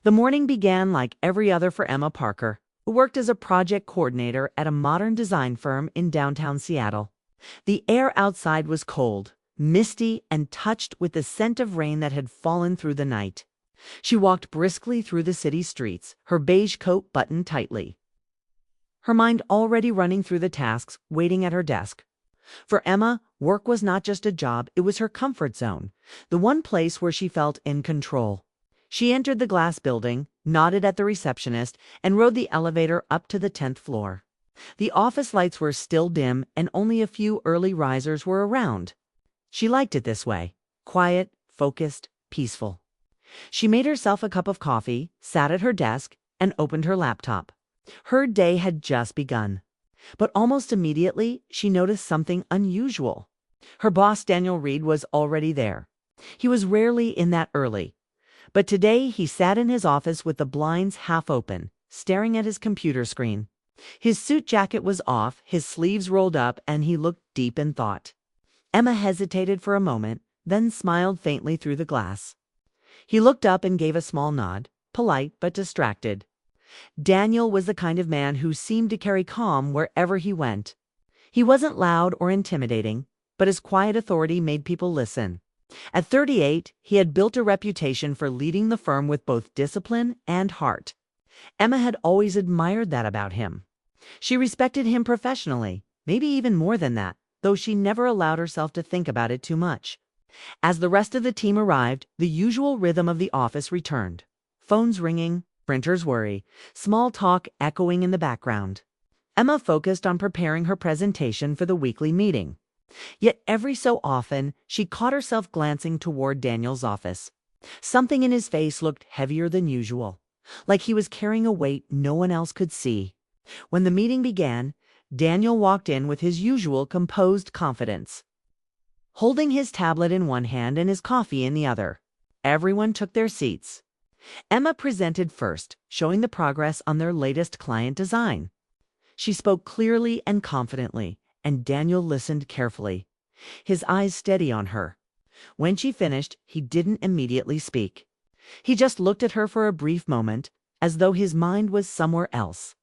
The morning began like every other for Emma Parker, who worked as a project coordinator at a modern design firm in downtown Seattle. The air outside was cold, misty, and touched with the scent of rain that had fallen through the night. She walked briskly through the city streets, her beige coat buttoned tightly, her mind already running through the tasks waiting at her desk. For Emma, work was not just a job, it was her comfort zone, the one place where she felt in control. She entered the glass building, nodded at the receptionist, and rode the elevator up to the 10th floor. The office lights were still dim, and only a few early risers were around. She liked it this way, quiet, focused, peaceful. She made herself a cup of coffee, sat at her desk, and opened her laptop. Her day had just begun. But almost immediately, she noticed something unusual. Her boss, Daniel Reed, was already there. He was rarely in that early. But today he sat in his office with the blinds half open, staring at his computer screen. His suit jacket was off, his sleeves rolled up, and he looked deep in thought. Emma hesitated for a moment, then smiled faintly through the glass. He looked up and gave a small nod, polite but distracted. Daniel was the kind of man who seemed to carry calm wherever he went. He wasn't loud or intimidating, but his quiet authority made people listen. At 38, he had built a reputation for leading the firm with both discipline and heart. Emma had always admired that about him. She respected him professionally, maybe even more than that, though she never allowed herself to think about it too much. As the rest of the team arrived, the usual rhythm of the office returned. Phones ringing, printers worry, small talk echoing in the background. Emma focused on preparing her presentation for the weekly meeting. Yet every so often, she caught herself glancing toward Daniel's office. Something in his face looked heavier than usual, like he was carrying a weight no one else could see. When the meeting began, Daniel walked in with his usual composed confidence, holding his tablet in one hand and his coffee in the other. Everyone took their seats. Emma presented first, showing the progress on their latest client design. She spoke clearly and confidently, and Daniel listened carefully, his eyes steady on her. When she finished, he didn't immediately speak. He just looked at her for a brief moment, as though his mind was somewhere else.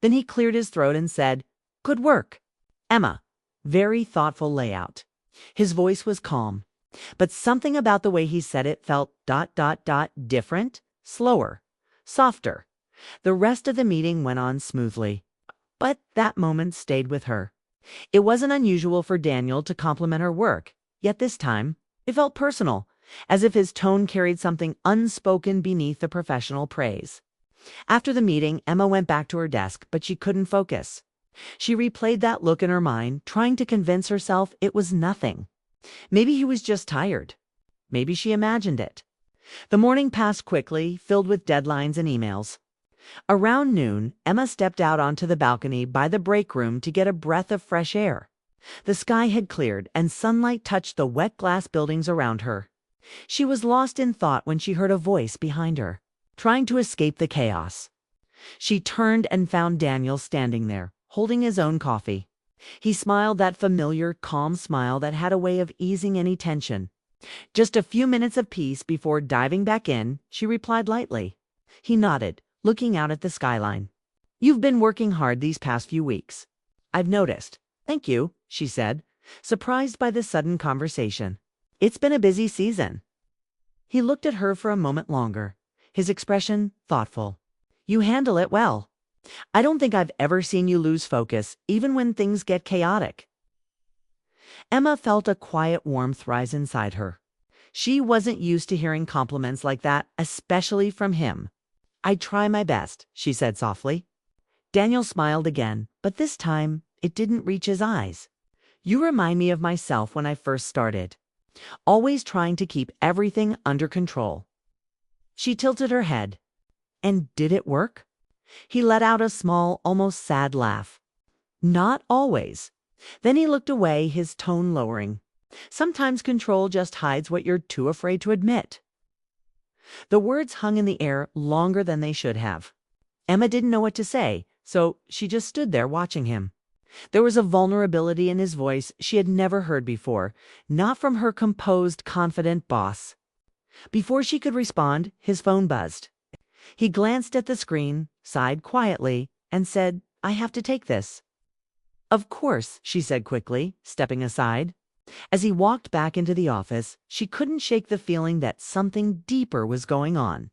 Then he cleared his throat and said, "Good work, Emma." Very thoughtful layout. His voice was calm, but something about the way he said it felt different, slower, softer. The rest of the meeting went on smoothly, but that moment stayed with her. It wasn't unusual for Daniel to compliment her work, yet this time, it felt personal, as if his tone carried something unspoken beneath the professional praise. After the meeting, Emma went back to her desk, but she couldn't focus. She replayed that look in her mind, trying to convince herself it was nothing. Maybe he was just tired. Maybe she imagined it. The morning passed quickly, filled with deadlines and emails. Around noon, Emma stepped out onto the balcony by the break room to get a breath of fresh air. The sky had cleared, and sunlight touched the wet glass buildings around her. She was lost in thought when she heard a voice behind her, trying to escape the chaos. She turned and found Daniel standing there, holding his own coffee. He smiled, that familiar, calm smile that had a way of easing any tension. Just a few minutes of peace before diving back in, she replied lightly. He nodded, looking out at the skyline. "You've been working hard these past few weeks. I've noticed." "Thank you," she said, surprised by the sudden conversation. "It's been a busy season." He looked at her for a moment longer, his expression thoughtful. "You handle it well. I don't think I've ever seen you lose focus, even when things get chaotic." Emma felt a quiet warmth rise inside her. She wasn't used to hearing compliments like that, especially from him. "I try my best," she said softly. Daniel smiled again, but this time it didn't reach his eyes. "You remind me of myself when I first started, always trying to keep everything under control." She tilted her head. "And did it work?" He let out a small, almost sad laugh. "Not always." Then he looked away, his tone lowering. "Sometimes control just hides what you're too afraid to admit." The words hung in the air longer than they should have. Emma didn't know what to say, so she just stood there watching him. There was a vulnerability in his voice she had never heard before, not from her composed, confident boss. Before she could respond, his phone buzzed. He glanced at the screen, sighed quietly, and said, "I have to take this." "Of course," she said quickly, stepping aside. As he walked back into the office, she couldn't shake the feeling that something deeper was going on.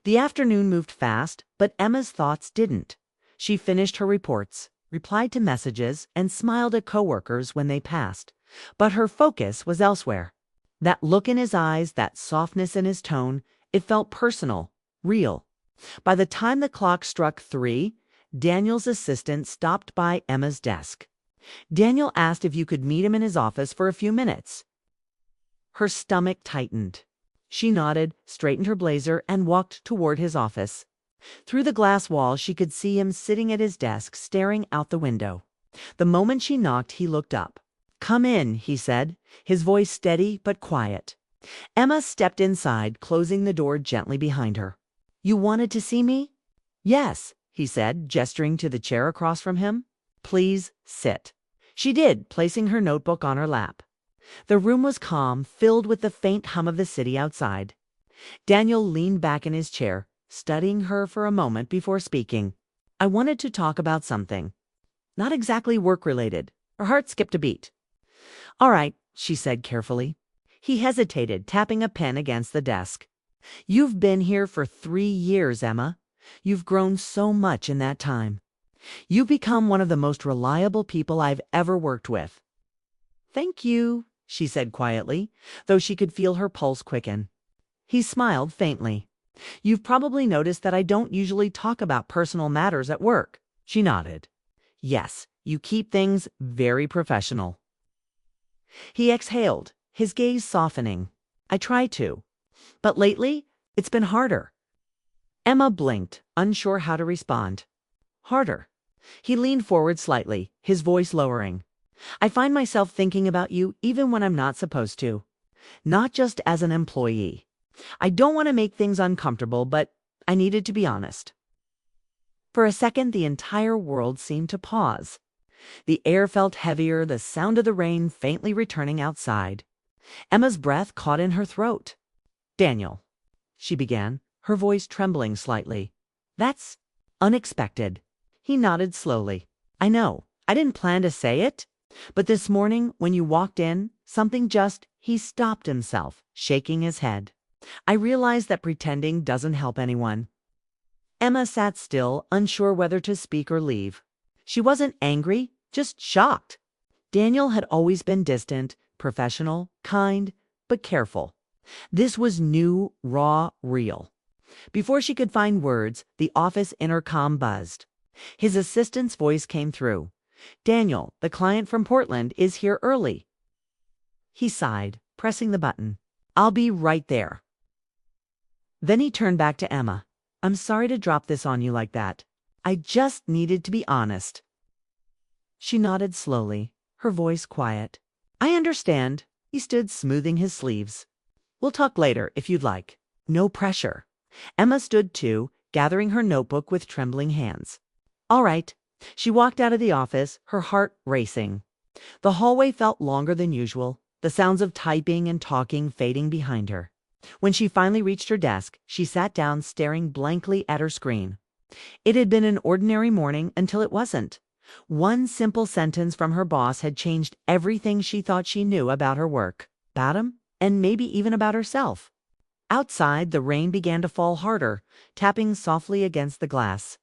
The afternoon moved fast, but Emma's thoughts didn't. She finished her reports, replied to messages, and smiled at coworkers when they passed. But her focus was elsewhere. That look in his eyes, that softness in his tone, it felt personal, real. By the time the clock struck 3, Daniel's assistant stopped by Emma's desk. Daniel asked if you could meet him in his office for a few minutes. Her stomach tightened. She nodded, straightened her blazer, and walked toward his office. Through the glass wall, she could see him sitting at his desk, staring out the window. The moment she knocked, he looked up. "Come in," he said, his voice steady but quiet. Emma stepped inside, closing the door gently behind her. "You wanted to see me?" "Yes," he said, gesturing to the chair across from him. "Please sit." She did, placing her notebook on her lap. The room was calm, filled with the faint hum of the city outside. Daniel leaned back in his chair, studying her for a moment before speaking. "I wanted to talk about something. Not exactly work-related." Her heart skipped a beat. "All right," she said carefully. He hesitated, tapping a pen against the desk. "You've been here for 3 years, Emma. You've grown so much in that time. You've become one of the most reliable people I've ever worked with." "Thank you," she said quietly, though she could feel her pulse quicken. He smiled faintly. "You've probably noticed that I don't usually talk about personal matters at work." She nodded. "Yes, you keep things very professional." He exhaled, his gaze softening. "I try to. But lately, it's been harder." Emma blinked, unsure how to respond. "Harder?" He leaned forward slightly, his voice lowering. "I find myself thinking about you even when I'm not supposed to. Not just as an employee. I don't want to make things uncomfortable, but I needed to be honest." For a second, the entire world seemed to pause. The air felt heavier, the sound of the rain faintly returning outside. Emma's breath caught in her throat. "Daniel," she began, her voice trembling slightly. "That's unexpected." He nodded slowly. "I know. I didn't plan to say it. But this morning, when you walked in, something just—" He stopped himself, shaking his head. "I realize that pretending doesn't help anyone." Emma sat still, unsure whether to speak or leave. She wasn't angry, just shocked. Daniel had always been distant, professional, kind, but careful. This was new, raw, real. Before she could find words, the office intercom buzzed. His assistant's voice came through. "Daniel, the client from Portland, is here early." He sighed, pressing the button. "I'll be right there." Then he turned back to Emma. "I'm sorry to drop this on you like that. I just needed to be honest." She nodded slowly, her voice quiet. "I understand." He stood smoothing his sleeves. "We'll talk later, if you'd like." No pressure. Emma stood too, gathering her notebook with trembling hands. "All right." She walked out of the office, her heart racing. The hallway felt longer than usual, the sounds of typing and talking fading behind her. When she finally reached her desk, she sat down staring blankly at her screen. It had been an ordinary morning until it wasn't. One simple sentence from her boss had changed everything she thought she knew about her work, about him, and maybe even about herself. Outside, the rain began to fall harder, tapping softly against the glass.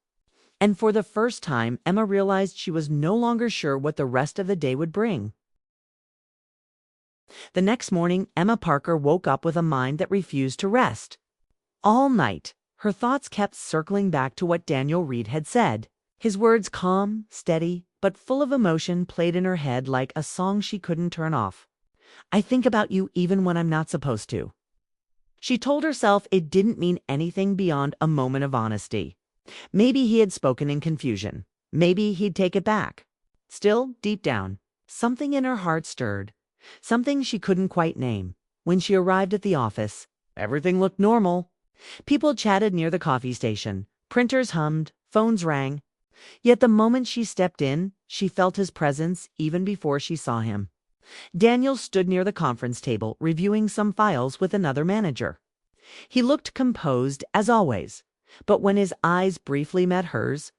And for the first time, Emma realized she was no longer sure what the rest of the day would bring. The next morning, Emma Parker woke up with a mind that refused to rest. All night, her thoughts kept circling back to what Daniel Reed had said. His words, calm, steady, but full of emotion, played in her head like a song she couldn't turn off. "I think about you even when I'm not supposed to." She told herself it didn't mean anything beyond a moment of honesty. Maybe he had spoken in confusion. Maybe he'd take it back. Still, deep down, something in her heart stirred. Something she couldn't quite name. When she arrived at the office, everything looked normal. People chatted near the coffee station. Printers hummed. Phones rang. Yet the moment she stepped in, she felt his presence even before she saw him. Daniel stood near the conference table, reviewing some files with another manager. He looked composed, as always. But when his eyes briefly met hers,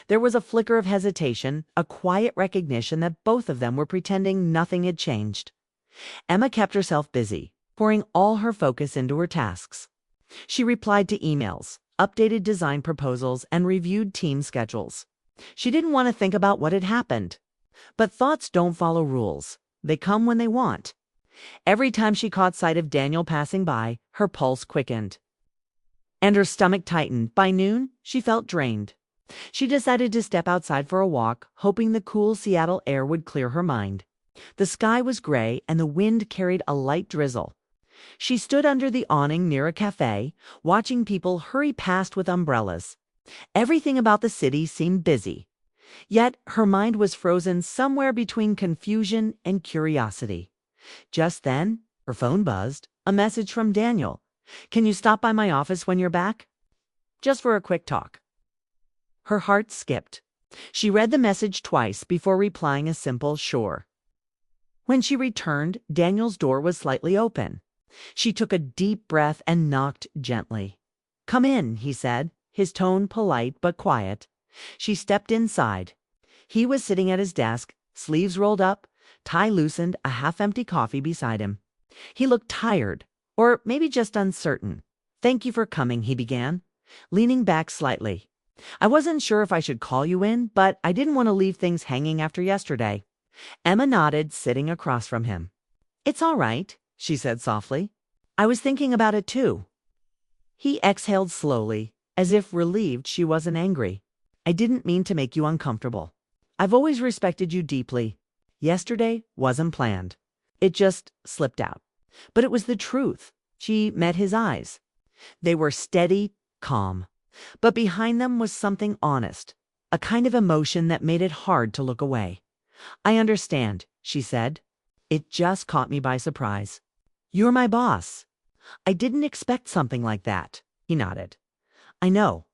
there was a flicker of hesitation, a quiet recognition that both of them were pretending nothing had changed. Emma kept herself busy, pouring all her focus into her tasks. She replied to emails, updated design proposals, and reviewed team schedules. She didn't want to think about what had happened. But thoughts don't follow rules. They come when they want. Every time she caught sight of Daniel passing by, her pulse quickened. And her stomach tightened. By noon, she felt drained. She decided to step outside for a walk, hoping the cool Seattle air would clear her mind. The sky was gray and the wind carried a light drizzle. She stood under the awning near a cafe, watching people hurry past with umbrellas. Everything about the city seemed busy. Yet her mind was frozen somewhere between confusion and curiosity. Just then, her phone buzzed, a message from Daniel. "Can you stop by my office when you're back? Just for a quick talk." Her heart skipped. She read the message twice before replying a simple "sure." When she returned, Daniel's door was slightly open. She took a deep breath and knocked gently. "Come in," he said, his tone polite but quiet. She stepped inside. He was sitting at his desk, sleeves rolled up, tie loosened, a half-empty coffee beside him. He looked tired, or maybe just uncertain. "Thank you for coming," he began, leaning back slightly. "I wasn't sure if I should call you in, but I didn't want to leave things hanging after yesterday." Emma nodded, sitting across from him. "It's all right," she said softly. "I was thinking about it too." He exhaled slowly, as if relieved she wasn't angry. "I didn't mean to make you uncomfortable. I've always respected you deeply. Yesterday wasn't planned. It just slipped out. But it was the truth." She met his eyes. They were steady, calm. But behind them was something honest, a kind of emotion that made it hard to look away. "I understand," she said. "It just caught me by surprise. You're my boss. I didn't expect something like that." He nodded. "I know.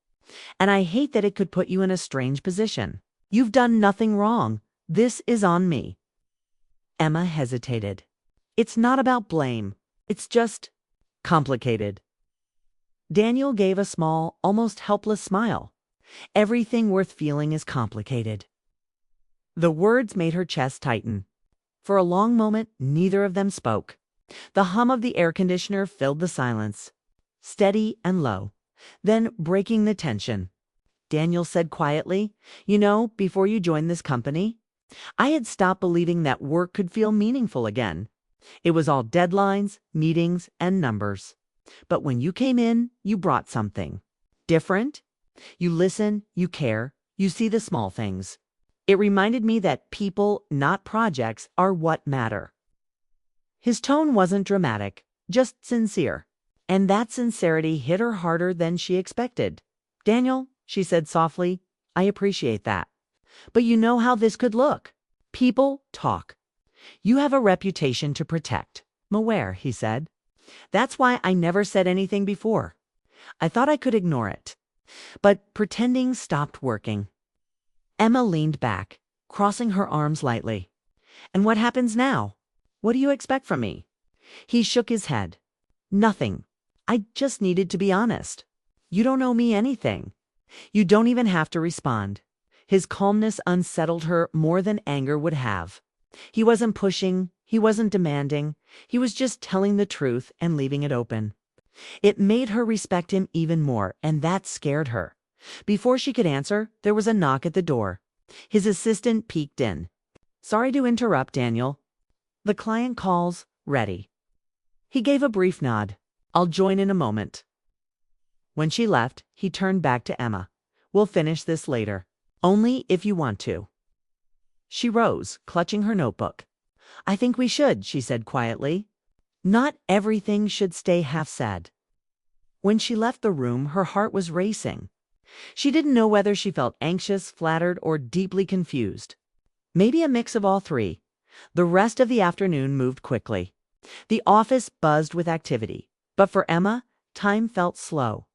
And I hate that it could put you in a strange position. You've done nothing wrong. This is on me." Emma hesitated. "It's not about blame. It's just complicated." Daniel gave a small, almost helpless smile. "Everything worth feeling is complicated." The words made her chest tighten. For a long moment, neither of them spoke. The hum of the air conditioner filled the silence, steady and low, then breaking the tension. Daniel said quietly, "You know, before you joined this company, I had stopped believing that work could feel meaningful again. It was all deadlines, meetings, and numbers. But when you came in, you brought something different. You listen, you care, you see the small things. It reminded me that people, not projects, are what matter." His tone wasn't dramatic, just sincere. And that sincerity hit her harder than she expected. "Daniel," she said softly, "I appreciate that. But you know how this could look. People talk. You have a reputation to protect." "I'm aware," he said. "That's why I never said anything before. I thought I could ignore it. But pretending stopped working." Emma leaned back, crossing her arms lightly. "And what happens now? What do you expect from me?" He shook his head. "Nothing. I just needed to be honest. You don't owe me anything. You don't even have to respond." His calmness unsettled her more than anger would have. He wasn't pushing, he wasn't demanding, he was just telling the truth and leaving it open. It made her respect him even more, and that scared her. Before she could answer, there was a knock at the door. His assistant peeked in. "Sorry to interrupt, Daniel. The client calls ready." He gave a brief nod. "I'll join in a moment." When she left, he turned back to Emma. "We'll finish this later. Only if you want to." She rose, clutching her notebook. "I think we should," she said quietly. "Not everything should stay half said." When she left the room, her heart was racing. She didn't know whether she felt anxious, flattered, or deeply confused. Maybe a mix of all three. The rest of the afternoon moved quickly. The office buzzed with activity, but for Emma, time felt slow.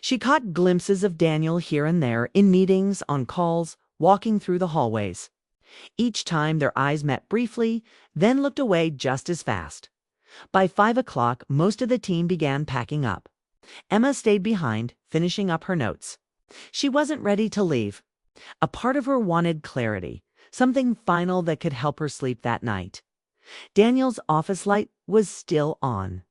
She caught glimpses of Daniel here and there, in meetings, on calls, walking through the hallways. Each time their eyes met briefly, then looked away just as fast. By 5 o'clock, most of the team began packing up. Emma stayed behind, finishing up her notes. She wasn't ready to leave. A part of her wanted clarity, something final that could help her sleep that night. Daniel's office light was still on.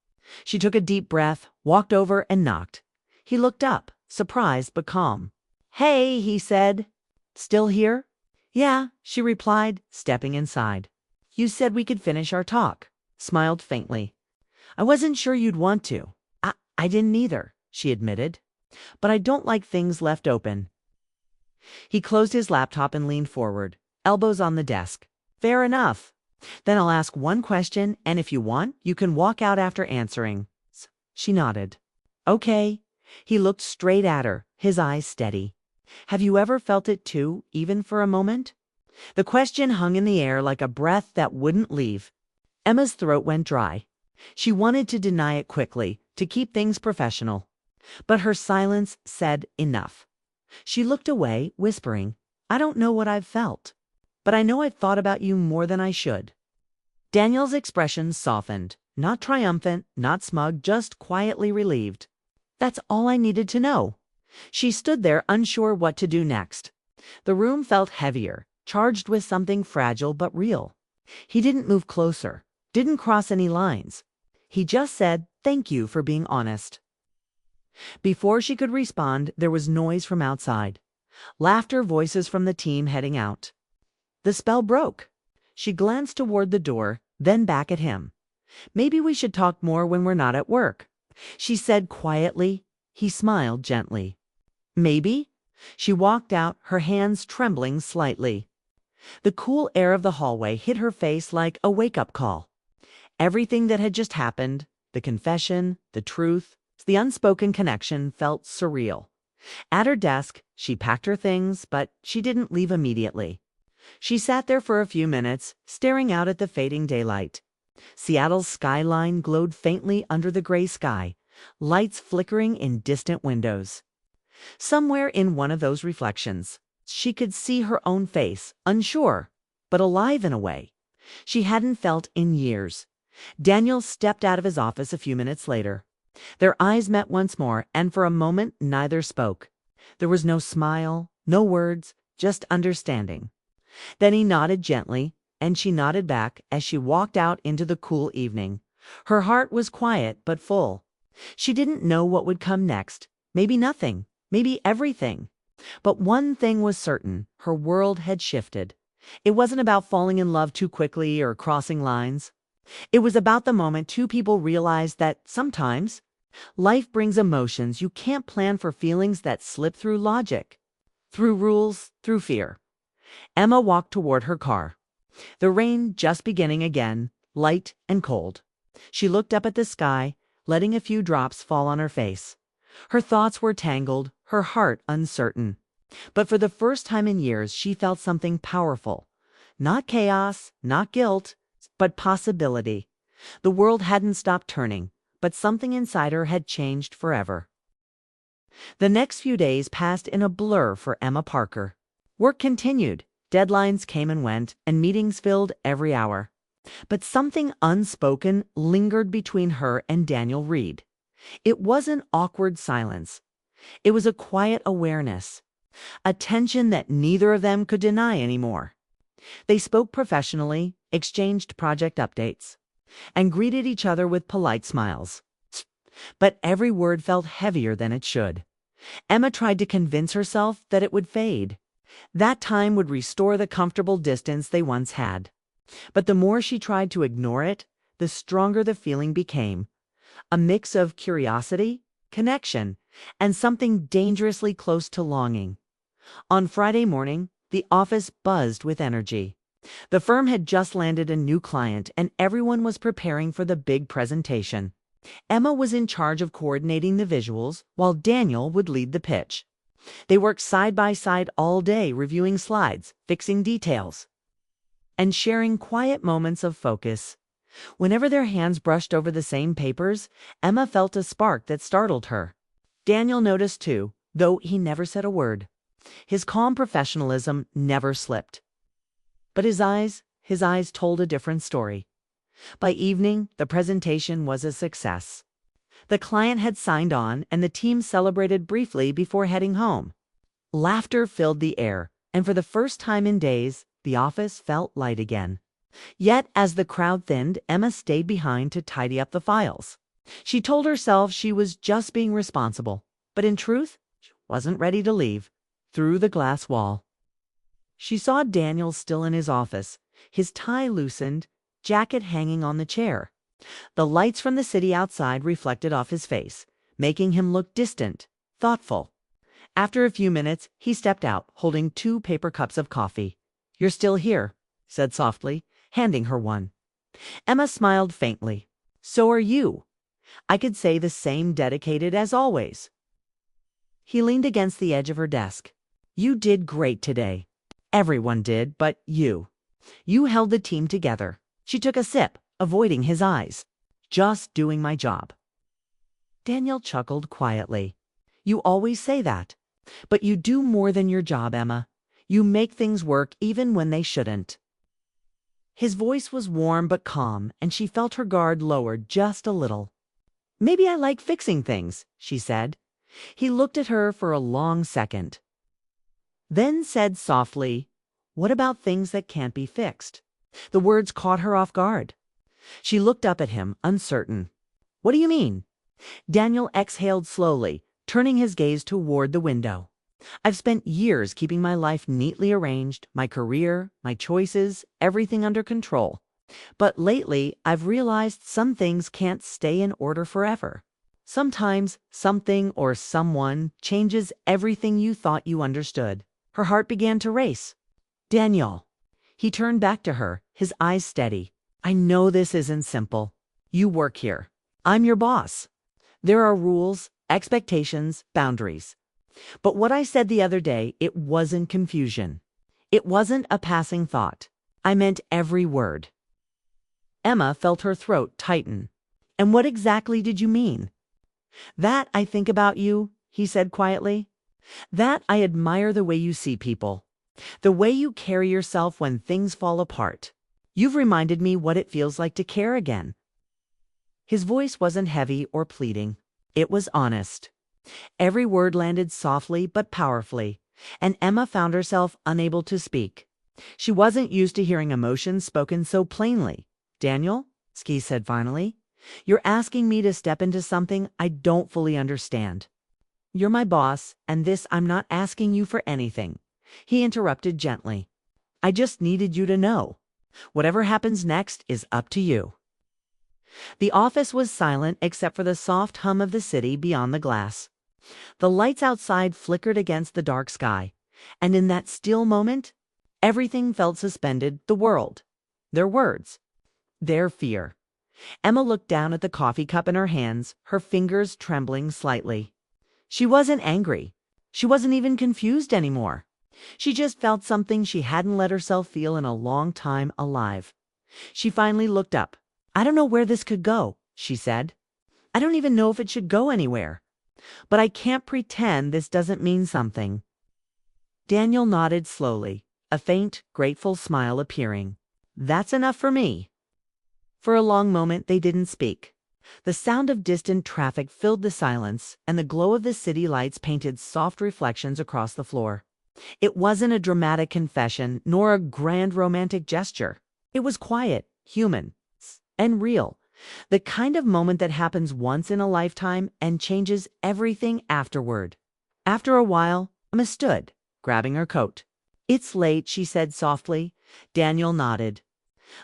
She took a deep breath, walked over, and knocked. He looked up, surprised but calm. "Hey," he said. "Still here?" "Yeah," she replied, stepping inside. "You said we could finish our talk," smiled faintly. "I wasn't sure you'd want to." I didn't either," she admitted. "But I don't like things left open." He closed his laptop and leaned forward, elbows on the desk. "Fair enough. Then I'll ask one question, and if you want, you can walk out after answering." She nodded. "Okay." He looked straight at her, his eyes steady. "Have you ever felt it too, even for a moment?" The question hung in the air like a breath that wouldn't leave. Emma's throat went dry. She wanted to deny it quickly, to keep things professional. But her silence said enough. She looked away, whispering, "I don't know what I've felt, but I know I've thought about you more than I should." Daniel's expression softened, not triumphant, not smug, just quietly relieved. "That's all I needed to know." She stood there, unsure what to do next. The room felt heavier, charged with something fragile but real. He didn't move closer, didn't cross any lines. He just said, "Thank you for being honest." Before she could respond, there was noise from outside. Laughter, voices from the team heading out. The spell broke. She glanced toward the door, then back at him. "Maybe we should talk more when we're not at work," she said quietly. He smiled gently. "Maybe?" She walked out, her hands trembling slightly. The cool air of the hallway hit her face like a wake-up call. Everything that had just happened, the confession, the truth, the unspoken connection, felt surreal. At her desk, she packed her things, but she didn't leave immediately. She sat there for a few minutes, staring out at the fading daylight. Seattle's skyline glowed faintly under the gray sky, lights flickering in distant windows. Somewhere in one of those reflections, she could see her own face, unsure, but alive in a way she hadn't felt in years. Daniel stepped out of his office a few minutes later. Their eyes met once more, and for a moment neither spoke. There was no smile, no words, just understanding. Then he nodded gently, and she nodded back as she walked out into the cool evening. Her heart was quiet but full. She didn't know what would come next. Maybe nothing, maybe everything. But one thing was certain, her world had shifted. It wasn't about falling in love too quickly or crossing lines. It was about the moment two people realized that sometimes life brings emotions you can't plan for, feelings that slip through logic, through rules, through fear. Emma walked toward her car. The rain just beginning again, light and cold. She looked up at the sky, letting a few drops fall on her face. Her thoughts were tangled, her heart uncertain. But for the first time in years, she felt something powerful. Not chaos, not guilt, but possibility. The world hadn't stopped turning, but something inside her had changed forever. The next few days passed in a blur for Emma Parker. Work continued, deadlines came and went, and meetings filled every hour. But something unspoken lingered between her and Daniel Reed. It wasn't awkward silence. It was a quiet awareness, a tension that neither of them could deny anymore. They spoke professionally, exchanged project updates, and greeted each other with polite smiles. But every word felt heavier than it should. Emma tried to convince herself that it would fade. That time would restore the comfortable distance they once had. But the more she tried to ignore it, the stronger the feeling became. A mix of curiosity, connection, and something dangerously close to longing. On Friday morning, the office buzzed with energy. The firm had just landed a new client, and everyone was preparing for the big presentation. Emma was in charge of coordinating the visuals, while Daniel would lead the pitch. They worked side by side all day, reviewing slides, fixing details, and sharing quiet moments of focus. Whenever their hands brushed over the same papers, Emma felt a spark that startled her. Daniel noticed too, though he never said a word. His calm professionalism never slipped. But his eyes told a different story. By evening, the presentation was a success. The client had signed on, and the team celebrated briefly before heading home. Laughter filled the air, and for the first time in days, the office felt light again. Yet, as the crowd thinned, Emma stayed behind to tidy up the files. She told herself she was just being responsible, but in truth, she wasn't ready to leave. Through the glass wall, she saw Daniel still in his office, his tie loosened, jacket hanging on the chair. The lights from the city outside reflected off his face, making him look distant, thoughtful. After a few minutes, he stepped out, holding 2 paper cups of coffee. "You're still here," said softly, handing her one. Emma smiled faintly. "So are you. I could say the same, dedicated as always." He leaned against the edge of her desk. "You did great today. Everyone did, but you. You held the team together." She took a sip, avoiding his eyes. "Just doing my job." Daniel chuckled quietly. "You always say that. But you do more than your job, Emma. You make things work even when they shouldn't." His voice was warm but calm, and she felt her guard lowered just a little. "Maybe I like fixing things," she said. He looked at her for a long second, then said softly, "What about things that can't be fixed?" The words caught her off guard. She looked up at him, uncertain. "What do you mean?" Daniel exhaled slowly, turning his gaze toward the window. "I've spent years keeping my life neatly arranged, my career, my choices, everything under control. But lately, I've realized some things can't stay in order forever. Sometimes something or someone changes everything you thought you understood." Her heart began to race. "Daniel." He turned back to her, his eyes steady. "I know this isn't simple. You work here. I'm your boss. There are rules, expectations, boundaries. But what I said the other day, it wasn't confusion. It wasn't a passing thought. I meant every word." Emma felt her throat tighten. "And what exactly did you mean?" "That I think about you," he said quietly. "That I admire the way you see people. The way you carry yourself when things fall apart. You've reminded me what it feels like to care again." His voice wasn't heavy or pleading. It was honest. Every word landed softly but powerfully, and Emma found herself unable to speak. She wasn't used to hearing emotions spoken so plainly. "Daniel," Ski said finally, "you're asking me to step into something I don't fully understand. You're my boss, and this I'm not asking you for anything." He interrupted gently. "I just needed you to know. Whatever happens next is up to you." The office was silent except for the soft hum of the city beyond the glass. The lights outside flickered against the dark sky, and in that still moment, everything felt suspended, the world, their words, their fear. Emma looked down at the coffee cup in her hands, her fingers trembling slightly. She wasn't angry. She wasn't even confused anymore. She just felt something she hadn't let herself feel in a long time alive. She finally looked up. "I don't know where this could go," she said. "I don't even know if it should go anywhere. But I can't pretend this doesn't mean something." Daniel nodded slowly, a faint, grateful smile appearing. "That's enough for me." For a long moment they didn't speak. The sound of distant traffic filled the silence, and the glow of the city lights painted soft reflections across the floor. It wasn't a dramatic confession, nor a grand romantic gesture. It was quiet, human, and real. The kind of moment that happens once in a lifetime and changes everything afterward. After a while, Emma stood, grabbing her coat. "It's late," she said softly. Daniel nodded.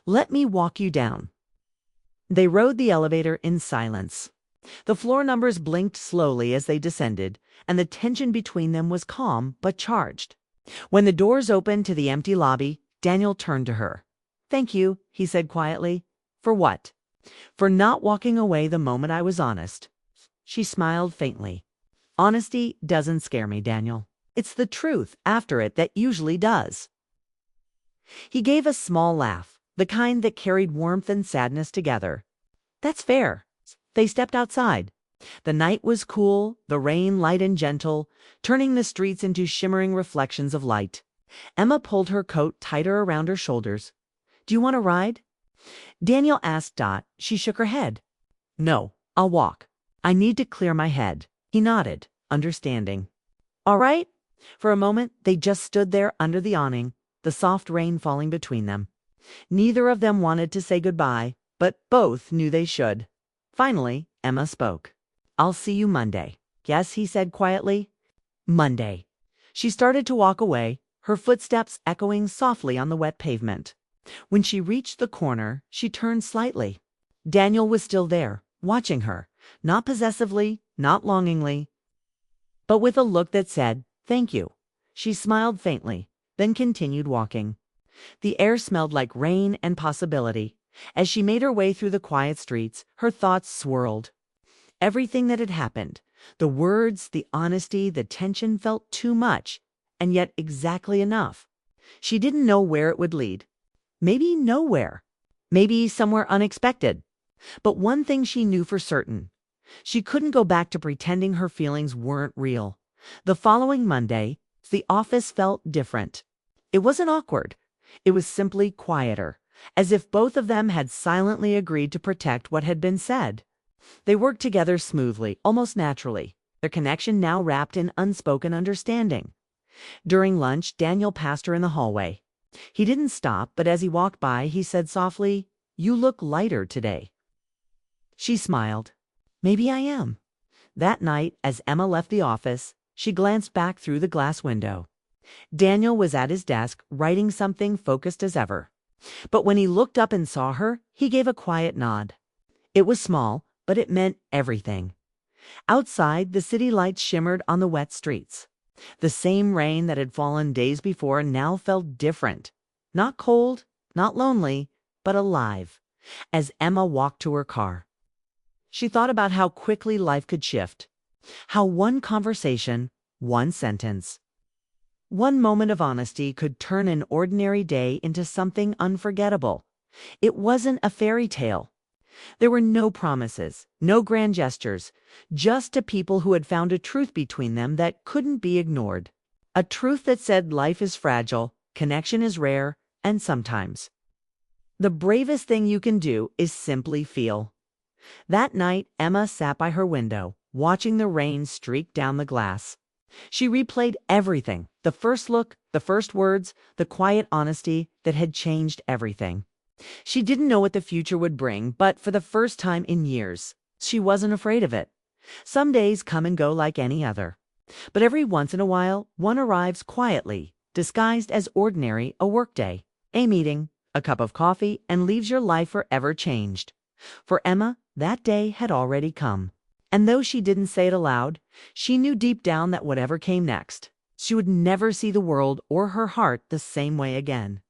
"Let me walk you down." They rode the elevator in silence. The floor numbers blinked slowly as they descended, and the tension between them was calm but charged. When the doors opened to the empty lobby, Daniel turned to her. "Thank you," he said quietly. "For what?" "For not walking away the moment I was honest." She smiled faintly. "Honesty doesn't scare me, Daniel. It's the truth after it that usually does." He gave a small laugh, the kind that carried warmth and sadness together. "That's fair." They stepped outside. The night was cool, the rain light and gentle, turning the streets into shimmering reflections of light. Emma pulled her coat tighter around her shoulders. "Do you want to ride?" Daniel asked Dot. She shook her head. "No, I'll walk. I need to clear my head." He nodded, understanding. "All right." For a moment, they just stood there under the awning, the soft rain falling between them. Neither of them wanted to say goodbye, but both knew they should. Finally, Emma spoke. "I'll see you Monday." "Yes," he said quietly. "Monday." She started to walk away, her footsteps echoing softly on the wet pavement. When she reached the corner, she turned slightly. Daniel was still there, watching her, not possessively, not longingly, but with a look that said, "Thank you." She smiled faintly, then continued walking. The air smelled like rain and possibility. As she made her way through the quiet streets, her thoughts swirled. Everything that had happened, the words, the honesty, the tension felt too much, and yet exactly enough. She didn't know where it would lead. Maybe nowhere. Maybe somewhere unexpected. But one thing she knew for certain. She couldn't go back to pretending her feelings weren't real. The following Monday, the office felt different. It wasn't awkward. It was simply quieter, as if both of them had silently agreed to protect what had been said. They worked together smoothly, almost naturally, their connection now wrapped in unspoken understanding. During lunch, Daniel passed her in the hallway. He didn't stop, but as he walked by, he said softly, "You look lighter today." She smiled. "Maybe I am." That night, as Emma left the office, she glanced back through the glass window. Daniel was at his desk, writing something, focused as ever. But when he looked up and saw her, he gave a quiet nod. It was small, but it meant everything. Outside, the city lights shimmered on the wet streets. The same rain that had fallen days before now felt different. Not cold, not lonely, but alive. As Emma walked to her car, she thought about how quickly life could shift. How one conversation, one sentence, one moment of honesty could turn an ordinary day into something unforgettable. It wasn't a fairy tale. There were no promises, no grand gestures, just two people who had found a truth between them that couldn't be ignored. A truth that said life is fragile, connection is rare, and sometimes the bravest thing you can do is simply feel. That night, Emma sat by her window, watching the rain streak down the glass. She replayed everything, the first look, the first words, the quiet honesty that had changed everything. She didn't know what the future would bring, but for the first time in years, she wasn't afraid of it. Some days come and go like any other. But every once in a while, one arrives quietly, disguised as ordinary, a workday, a meeting, a cup of coffee, and leaves your life forever changed. For Emma, that day had already come. And though she didn't say it aloud, she knew deep down that whatever came next, she would never see the world or her heart the same way again.